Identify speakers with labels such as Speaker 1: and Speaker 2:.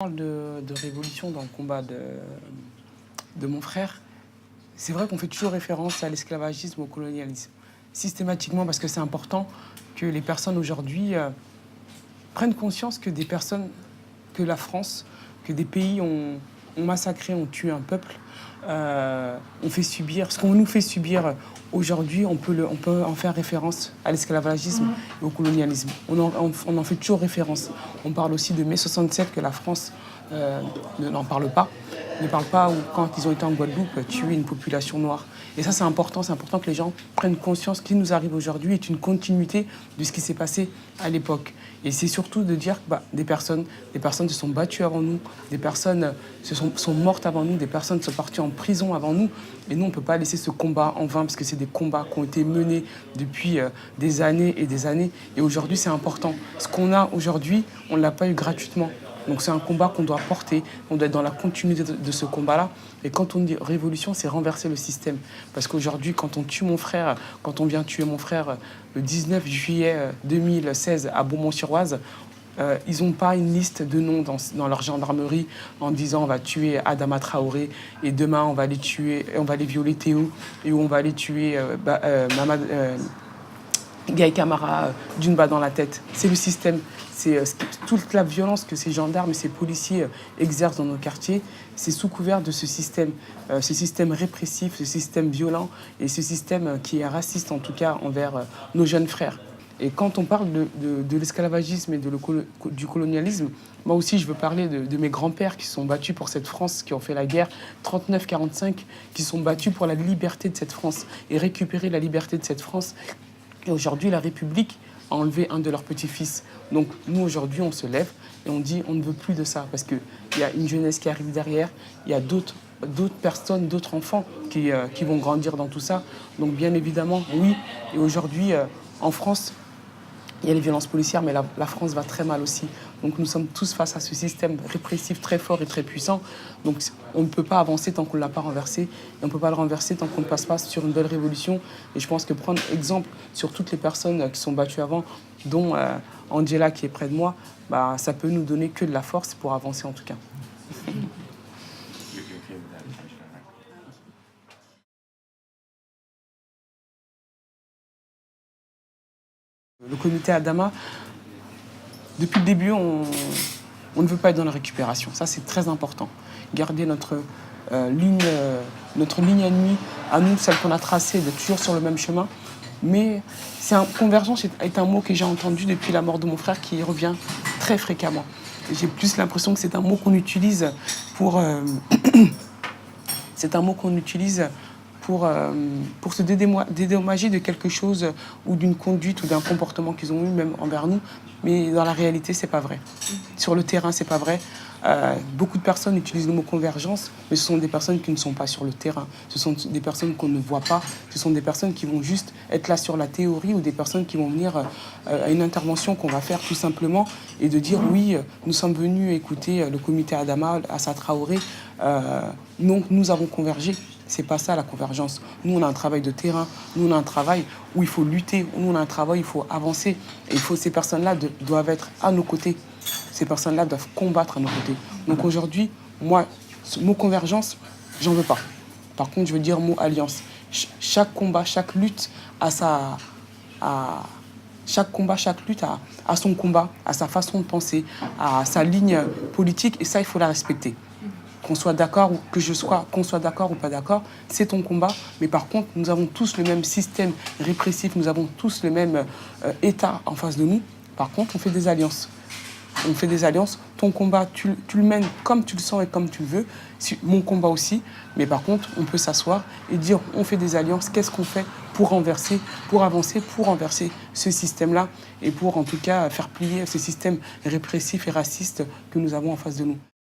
Speaker 1: Parle de révolution dans le combat de mon frère, c'est vrai qu'on fait toujours référence à l'esclavagisme, au colonialisme. Systématiquement, parce que c'est important que les personnes aujourd'hui prennent conscience que des personnes, que la France, que des pays ont massacré, ont tué un peuple, ont fait subir, ce qu'on nous fait subir aujourd'hui, on peut en faire référence à l'esclavagisme et au colonialisme. On en fait toujours référence. On parle aussi de mai 67 que la France n'en parle pas. Ne parle pas, ou quand ils ont été en Guadeloupe, tuer une population noire. Et ça, c'est important que les gens prennent conscience que ce qui nous arrive aujourd'hui est une continuité de ce qui s'est passé à l'époque. Et c'est surtout de dire que des personnes se sont battues avant nous, des personnes sont mortes avant nous, des personnes sont parties en prison avant nous. Et nous, on ne peut pas laisser ce combat en vain, parce que c'est des combats qui ont été menés depuis des années et des années. Et aujourd'hui, c'est important. Ce qu'on a aujourd'hui, on ne l'a pas eu gratuitement. Donc c'est un combat qu'on doit porter, on doit être dans la continuité de ce combat-là. Et quand on dit révolution, c'est renverser le système. Parce qu'aujourd'hui, quand on tue mon frère, quand on vient tuer mon frère le 19 juillet 2016 à Beaumont-sur-Oise, ils n'ont pas une liste de noms dans leur gendarmerie en disant on va tuer Adama Traoré et demain on va aller tuer, on va aller violer Théo et on va aller tuer Gaï Camara d'une balle dans la tête. C'est le système. C'est toute la violence que ces gendarmes et ces policiers exercent dans nos quartiers, c'est sous couvert de ce système répressif, ce système violent et ce système qui est raciste en tout cas envers nos jeunes frères. Et quand on parle de l'esclavagisme et du colonialisme, moi aussi je veux parler de mes grands-pères qui se sont battus pour cette France, qui ont fait la guerre 39-45, qui se sont battus pour la liberté de cette France et récupérer la liberté de cette France. Et aujourd'hui, la République a enlevé un de leurs petits-fils. Donc nous, aujourd'hui, on se lève et on dit on ne veut plus de ça parce qu'il y a une jeunesse qui arrive derrière, il y a d'autres personnes, d'autres enfants qui vont grandir dans tout ça. Donc bien évidemment, oui. Et aujourd'hui, en France, il y a les violences policières, mais la France va très mal aussi. Donc nous sommes tous face à ce système répressif très fort et très puissant. Donc on ne peut pas avancer tant qu'on ne l'a pas renversé. Et on ne peut pas le renverser tant qu'on ne passe pas sur une belle révolution. Et je pense que prendre exemple sur toutes les personnes qui sont battues avant, dont Angela qui est près de moi, ça peut nous donner que de la force pour avancer en tout cas. Le comité Adama, depuis le début, on ne veut pas être dans la récupération. Ça, c'est très important. Garder notre ligne ennemie à nous, celle qu'on a tracée, d'être toujours sur le même chemin. Mais convergence est un mot que j'ai entendu depuis la mort de mon frère qui revient très fréquemment. J'ai plus l'impression que c'est un mot qu'on utilise pour... c'est un mot qu'on utilise pour se dédommager de quelque chose ou d'une conduite ou d'un comportement qu'ils ont eu même envers nous. Mais dans la réalité, c'est pas vrai. Sur le terrain, c'est pas vrai. Beaucoup de personnes utilisent le mot convergence, mais ce sont des personnes qui ne sont pas sur le terrain. Ce sont des personnes qu'on ne voit pas. Ce sont des personnes qui vont juste être là sur la théorie ou des personnes qui vont venir à une intervention qu'on va faire tout simplement et de dire oui, nous sommes venus écouter le comité Adama, Assa Traoré, donc nous avons convergé. C'est pas ça la convergence. Nous, on a un travail de terrain. Nous, on a un travail où il faut lutter. Nous, on a un travail où il faut avancer. Et ces personnes-là doivent être à nos côtés. Ces personnes-là doivent combattre à nos côtés. Donc aujourd'hui, moi, ce mot convergence, j'en veux pas. Par contre, je veux dire mot alliance. Chaque combat, chaque lutte a son combat, à sa façon de penser, à sa ligne politique. Et ça, il faut la respecter. Qu'on soit d'accord ou pas d'accord, c'est ton combat. Mais par contre, nous avons tous le même système répressif, nous avons tous le même État en face de nous. Par contre, on fait des alliances. On fait des alliances. Ton combat, tu le mènes comme tu le sens et comme tu le veux. Mon combat aussi. Mais par contre, on peut s'asseoir et dire on fait des alliances. Qu'est-ce qu'on fait pour renverser, pour avancer, pour renverser ce système-là et pour en tout cas faire plier ce système répressif et raciste que nous avons en face de nous.